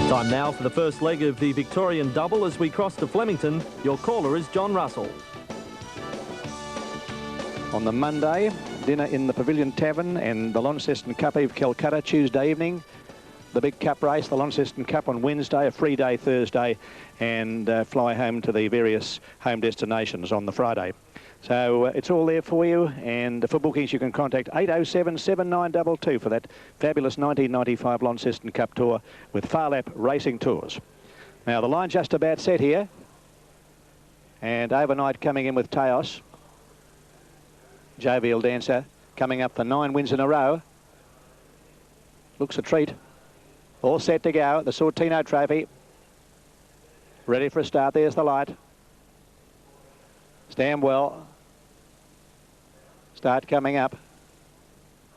Time now for the first leg of the Victorian double as we cross to Flemington. Your caller is John Russell. On the Monday, dinner in the Pavilion Tavern and the Launceston Cup Eve Calcutta Tuesday evening. The big cup race, the Launceston Cup on Wednesday, a free day Thursday, and fly home to the various home destinations on the Friday. So it's all there for you, and for bookings you can contact 807 7922 for that fabulous 1995 Launceston Cup Tour with Farlap Racing Tours. Now the line just about set here, and Overnight coming in with Taos. Jovial Dancer coming up for 9 wins in a row. Looks a treat. All set to go. The Sortino Trophy. Ready for a start. There's the light. Stand well. Start coming up.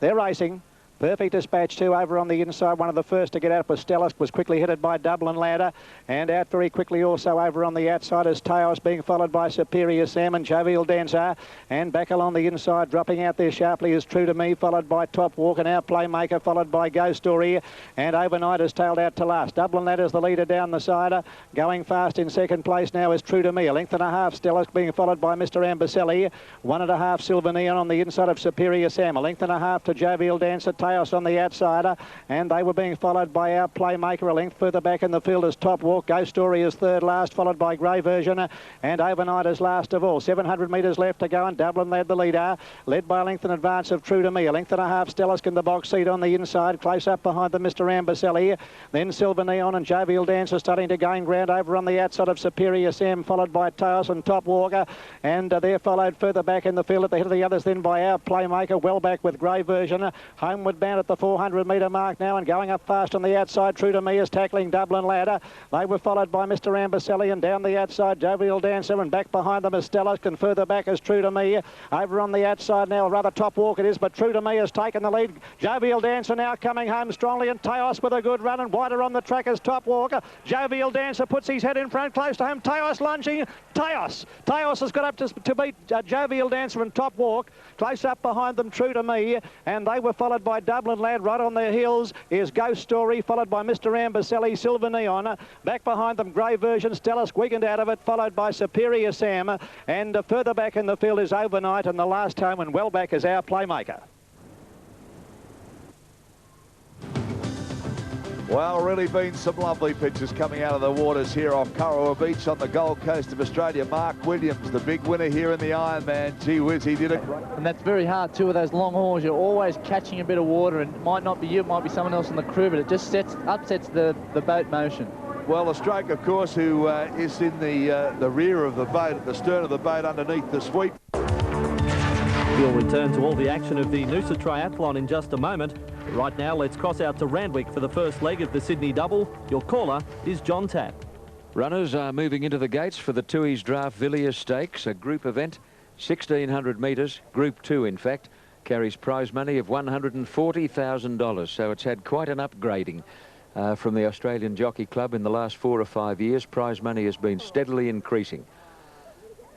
They're racing. Perfect Dispatch too over on the inside. One of the first to get out was Stellis, was quickly headed by Dublin Ladder, and out very quickly also over on the outside is Taos, being followed by Superior Sam and Jovial Dancer, and back along the inside, dropping out there sharply is True to Me, followed by Top Walk and our Playmaker, followed by Ghost Story, and Overnight is tailed out to last. Dublin Ladder's the leader down the side. Going fast in second place now is True to Me. A length and a half Stellis, being followed by Mr. Amberselli. 1.5 Silver Neon on the inside of Superior Sam. A length and a half to Jovial Dancer. Taos on the outsider, and they were being followed by our Playmaker. A length further back in the field is Top Walk. Ghost Story is third last, followed by Grey Version, and Overnight is last of all. 700 metres left to go, and Dublin led the leader, led by a length in advance of True to Me. A length and a half Stellis in the box seat on the inside, close up behind them Mr. Amberselli, then Silver Neon and Jovial Dancer starting to gain ground over on the outside of Superior Sam, followed by Taos and Top Walker, and they're followed further back in the field at the head of the others then by our Playmaker, well back with Grey Version, homeward bound at the 400 metre mark now, and going up fast on the outside. True to Me is tackling Dublin Ladder. They were followed by Mr. Amberselli, and down the outside Jovial Dancer, and back behind them is Stellis, and further back is True to Me. Over on the outside now, rather Top Walk it is, but True to Me has taken the lead. Jovial Dancer now coming home strongly, and Taos with a good run, and wider on the track is Top Walker. Jovial Dancer puts his head in front, close to home. Taos lunging. Taos has got up to beat Jovial Dancer and Top Walk. Close up behind them True to Me, and they were followed by Dublin Lad. Right on their heels is Ghost Story, followed by Mr. Amberselli, Silver Neon. Back behind them, Grey Version, Stellis weakened out of it, followed by Superior Sam. And further back in the field is Overnight, and the last home and well back is our Playmaker. Well, really been some lovely pictures coming out of the waters here off Kurrawa Beach on the Gold Coast of Australia. Mark Williams, the big winner here in the Ironman. Gee whiz, he did it. And that's very hard too with those long hauls. You're always catching a bit of water, and it might not be you, it might be someone else in the crew, but it just upsets the boat motion. Well, the stroke, of course, who is in the rear of the boat, at the stern of the boat underneath the sweep. We'll return to all the action of the Noosa Triathlon in just a moment. Right now, let's cross out to Randwick for the first leg of the Sydney Double. Your caller is John Tapp. Runners are moving into the gates for the Tooheys Draft Villiers Stakes, a group event, 1,600 metres, Group 2 in fact, carries prize money of $140,000. So it's had quite an upgrading from the Australian Jockey Club in the last 4 or 5 years. Prize money has been steadily increasing.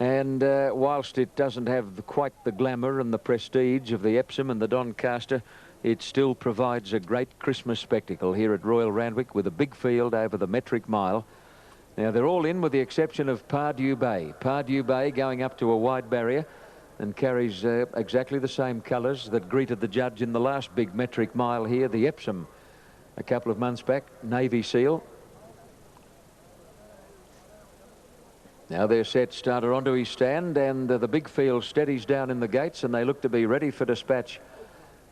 And whilst it doesn't have quite the glamour and the prestige of the Epsom and the Doncaster, it still provides a great Christmas spectacle here at Royal Randwick with a big field over the metric mile. Now, they're all in with the exception of Pardew Bay. Pardew Bay going up to a wide barrier and carries exactly the same colours that greeted the judge in the last big metric mile here, the Epsom, a couple of months back, Navy Seal. Now they're set, starter onto his stand, and the big field steadies down in the gates, and they look to be ready for dispatch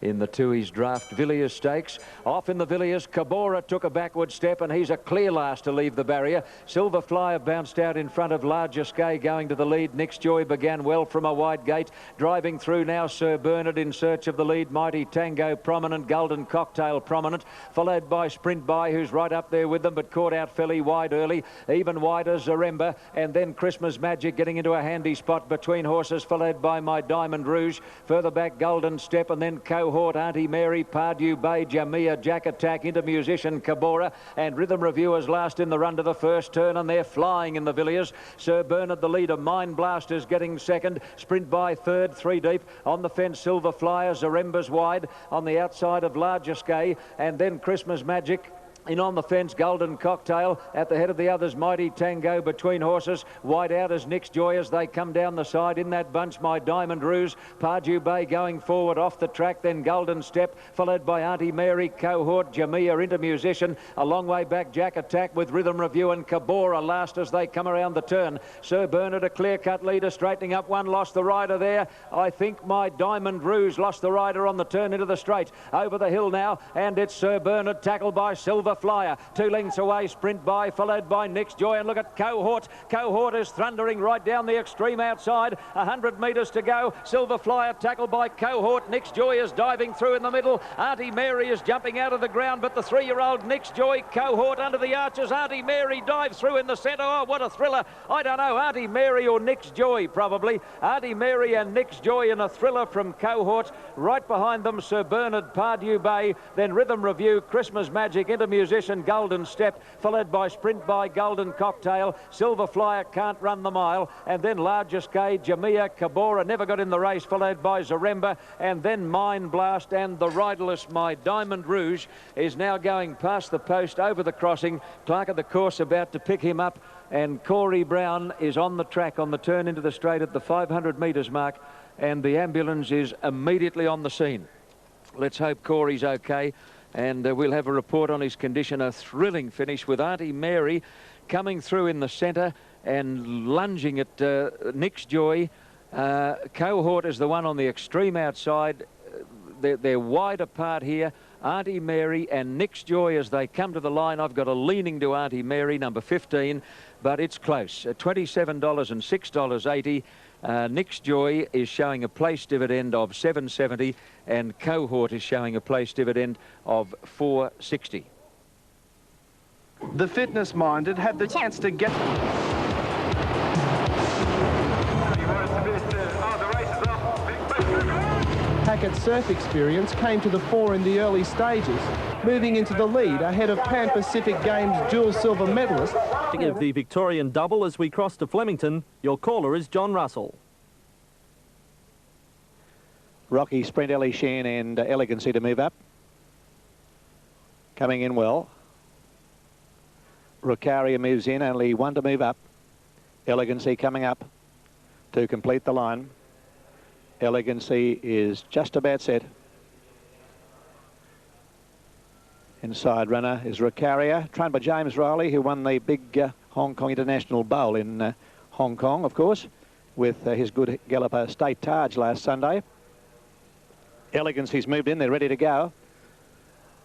in the Tooheys Draft Villiers Stakes. Off in the Villiers, Cabora took a backward step, and he's a clear last to leave the barrier. Silver Flyer bounced out in front of Larger Skye going to the lead. Nick's Joy began well from a wide gate. Driving through now, Sir Bernard in search of the lead. Mighty Tango prominent, Golden Cocktail prominent, followed by Sprint By, who's right up there with them, but caught out fairly wide early. Even wider, Zaremba, and then Christmas Magic getting into a handy spot between horses, followed by My Diamond Rouge. Further back, Golden Step, and then Cohort, Auntie Mary, Pardew Bay, Jamia, Jack Attack, into Musician, Cabora, and Rhythm Reviewers last in the run to the first turn, and they're flying in the Villiers. Sir Bernard the leader, Mind Blasters getting second, Sprint By third, 3 deep. On the fence, Silver Flyer, Zaremba's wide, on the outside of Larger Skye, and then Christmas Magic In on the fence, Golden Cocktail at the head of the others, Mighty Tango between horses. Wide out is Nick's Joy as they come down the side. In that bunch, My Diamond Rouge. Pardew Bay going forward off the track, then Golden Step, followed by Auntie Mary, Cohort, Jamia into Musician. A long way back, Jack Attack with Rhythm Review and Cabora last as they come around the turn. Sir Bernard, a clear-cut leader, straightening up one, lost the rider there. I think My Diamond Rouge lost the rider on the turn into the straight. Over the hill now, and it's Sir Bernard, tackled by Silver Flyer. 2 lengths away, Sprint By, followed by Nick's Joy. And look at Cohort. Cohort is thundering right down the extreme outside. 100 metres to go. Silver Flyer tackled by Cohort. Nick's Joy is diving through in the middle. Auntie Mary is jumping out of the ground, but the 3-year-old Nick's Joy, Cohort under the arches. Auntie Mary dives through in the centre. Oh, what a thriller. I don't know, Auntie Mary or Nick's Joy, probably. Auntie Mary and Nick's Joy in a thriller from Cohort. Right behind them, Sir Bernard, Pardew Bay, then Rhythm Review, Christmas Magic, into Musician, Golden Step, followed by Sprint By, Golden Cocktail. Silver Flyer can't run the mile, and then Largest K, Jamia, Cabora never got in the race, followed by Zaremba, and then Mind Blast, and the riderless My Diamond Rouge is now going past the post over the crossing. Clerk of the course about to pick him up, and Corey Brown is on the track on the turn into the straight at the 500 metres mark, and the ambulance is immediately on the scene. Let's hope Corey's okay. And we'll have a report on his condition. A thrilling finish with Auntie Mary coming through in the centre and lunging at Nick's Joy. Cohort is the one on the extreme outside. They're wide apart here. Auntie Mary and Nick's Joy as they come to the line. I've got a leaning to Auntie Mary, number 15, but it's close. $27 and $6.80. Nick's Joy is showing a place dividend of $7.70 and Cohort is showing a place dividend of $4.60. The fitness-minded had the chance to get... Hackett's surf experience came to the fore in the early stages, moving into the lead ahead of Pan Pacific Games dual silver medalist. Of the Victorian double as we cross to Flemington, your caller is John Russell. Rocky, Sprint, Ellie Shan and Elegancy to move up. Coming in well. Rucaria moves in, only one to move up. Elegancy coming up to complete the line. Elegancy is just about set. Inside runner is Rucaria, trained by James Riley, who won the big Hong Kong International Bowl in Hong Kong, of course, with his good galloper State Taj last Sunday. Elegancy's moved in, they're ready to go.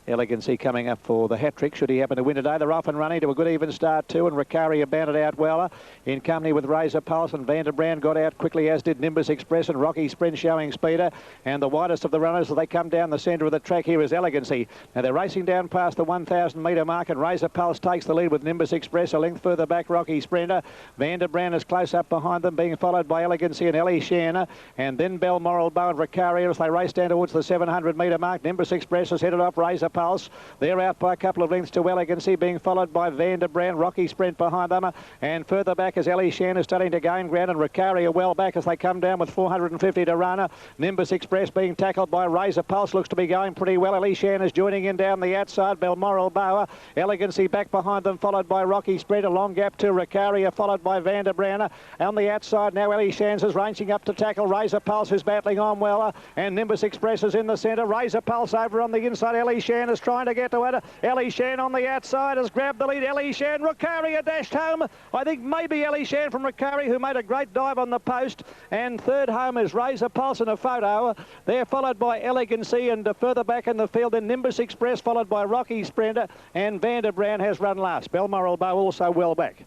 Elegancy coming up for the hat-trick should he happen to win today. They're off and running to a good even start too, and Rucaria bounded out well in company with Razor Pulse, and Vanderbrand got out quickly, as did Nimbus Express, and Rocky Sprint showing speeder. And the widest of the runners as they come down the centre of the track here is Elegancy. Now they're racing down past the 1,000 metre mark, and Razor Pulse takes the lead with Nimbus Express a length further back. Rocky Sprinter, Vanderbrand is close up behind them, being followed by Elegancy and Ellie Shanna, and then Balmoral Bow and Rucaria as they race down towards the 700 metre mark. Nimbus Express is headed off Razor Pulse. They're out by a couple of lengths to Elegancy, being followed by Vanderbrand. Rocky Sprint behind them, and further back is Ellie Shan is starting to gain ground, and Rucaria well back as they come down with 450 to run. Nimbus Express being tackled by Razor Pulse, looks to be going pretty well. Ellie Shan is joining in down the outside. Balmoral Boa, Elegancy back behind them, followed by Rocky Sprint. A long gap to Rucaria, followed by Vanderbrand. On the outside now, Ellie Shan is ranging up to tackle Razor Pulse, who's battling on well, and Nimbus Express is in the centre. Razor Pulse over on the inside. Ellie Shan is trying to get to it. Ellie Shan on the outside has grabbed the lead. Ellie Shan, Rucaria dashed home. I think maybe Ellie Shan from Rucaria, who made a great dive on the post. And third home is Razor Pulse in a photo. They're followed by Elegancy, and further back in the field then Nimbus Express, followed by Rocky Sprinter, and Vanderbrand has run last. Balmoral Bow also well back.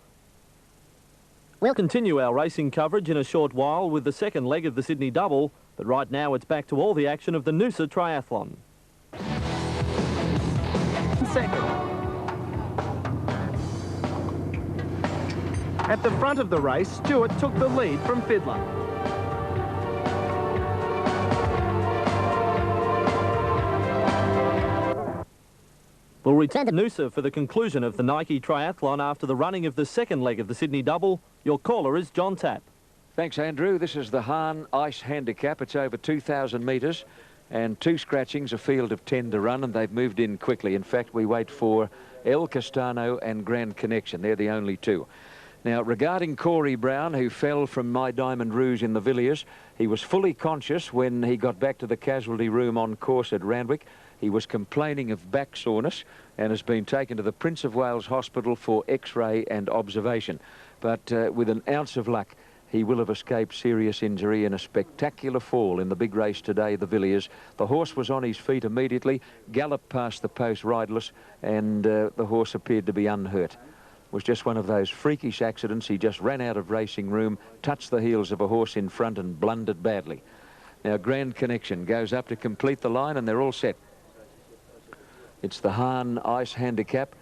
We'll continue our racing coverage in a short while with the second leg of the Sydney Double, but right now it's back to all the action of the Noosa Triathlon. Second. At the front of the race, Stewart took the lead from Fiddler. We'll return to Noosa for the conclusion of the Nike Triathlon after the running of the second leg of the Sydney Double. Your caller is John Tapp. Thanks, Andrew. This is the Hahn Ice Handicap. It's over 2,000 metres. and 2 scratchings, a field of 10 to run, and they've moved in quickly. In fact, we wait for El Castano and Grand Connection. They're the only 2. Now, regarding Corey Brown, who fell from My Diamond Rouge in the Villiers, he was fully conscious when he got back to the casualty room on course at Randwick. He was complaining of back soreness and has been taken to the Prince of Wales Hospital for X-ray and observation. But with an ounce of luck, he will have escaped serious injury in a spectacular fall in the big race today, the Villiers. The horse was on his feet immediately, galloped past the post riderless, and the horse appeared to be unhurt. Was just one of those freakish accidents. He just ran out of racing room, touched the heels of a horse in front and blundered badly. Now Grand Connection goes up to complete the line, and they're all set. It's the Hahn Ice Handicap.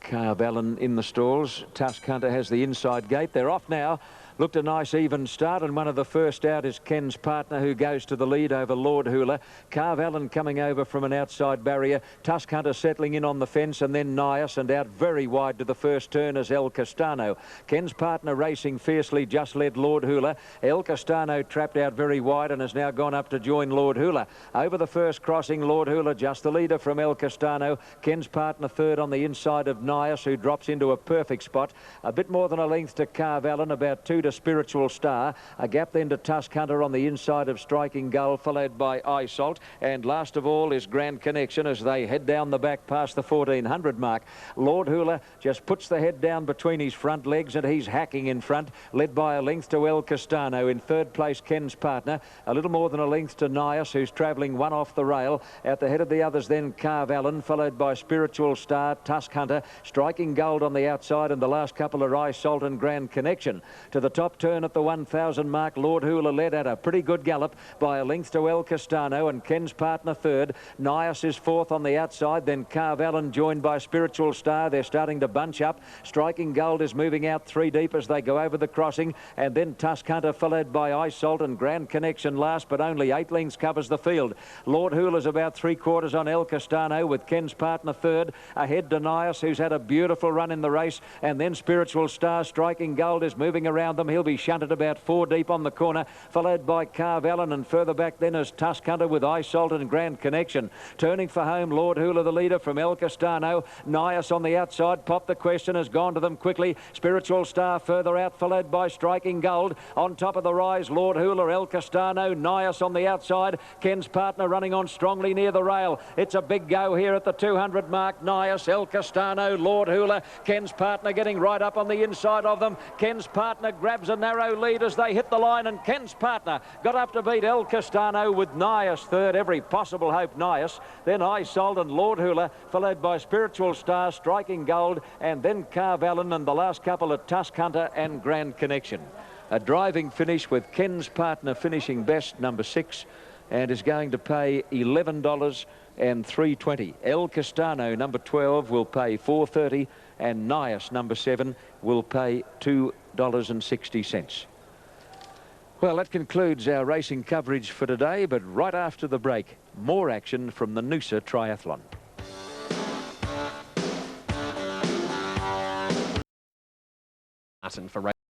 Carvallen in the stalls. Tusk Hunter has the inside gate. They're off now. Looked a nice even start, and one of the first out is Ken's Partner, who goes to the lead over Lord Hula. Carvallen coming over from an outside barrier. Tusk Hunter settling in on the fence, and then Nias, and out very wide to the first turn is El Castano. Ken's Partner racing fiercely, just led Lord Hula. El Castano trapped out very wide and has now gone up to join Lord Hula. Over the first crossing, Lord Hula just the leader from El Castano. Ken's Partner third on the inside of Nias, who drops into a perfect spot. A bit more than a length to Carvallen, about 2 to Spiritual Star. A gap then to Tusk Hunter on the inside of Striking Gull, followed by Isolt. And last of all is Grand Connection as they head down the back past the 1400 mark. Lord Hula just puts the head down between his front legs, and he's hacking in front, led by a length to El Castano. In third place, Ken's Partner. A little more than a length to Nias, who's travelling 1 off the rail. At the head of the others then Carvallen, followed by Spiritual Star, Tusk Hunter, Striking Gold on the outside, and the last couple are Isolt and Grand Connection. To the top turn at the 1000 mark, Lord Hula led at a pretty good gallop by a length to El Castano, and Ken's Partner third. Nias is fourth on the outside, then Carvallen joined by Spiritual Star. They're starting to bunch up. Striking Gold is moving out 3 deep as they go over the crossing, and then Tusk Hunter followed by Isolt, and Grand Connection last, but only 8 lengths covers the field. Lord Hula's about 3/4 on El Castano, with Ken's Partner third. Ahead to Nias, who's had a beautiful run in the race, and then Spiritual Star. Striking Gold is moving around them. He'll be shunted about 4 deep on the corner, followed by Carvallen, and further back then is Tusk Hunter with Isolt and Grand Connection. Turning for home, Lord Hula the leader from El Castano. Nias on the outside. Pop the Question has gone to them quickly. Spiritual Star further out, followed by Striking Gold. On top of the rise, Lord Hula, El Castano, Nias on the outside. Ken's Partner running on strongly near the rail. It's a big go here at the 200 mark. Nias, El Castano, Lord Hula. Ken's Partner getting right up on the inside of them. Ken's Partner grabs a narrow lead as they hit the line, and Ken's Partner got up to beat El Castano with Nias third. Every possible hope Nias. Then Isolt and Lord Hula, followed by Spiritual Star, Striking Gold, and then Carvallen, and the last couple of Tusk Hunter and Grand Connection. A driving finish with Ken's Partner finishing best, number 6, and is going to pay $11 and $3.20. El Castano, number 12, will pay $4.30, and Nias, number 7, will pay $2.60. Well, that concludes our racing coverage for today, but right after the break, more action from the Noosa Triathlon. For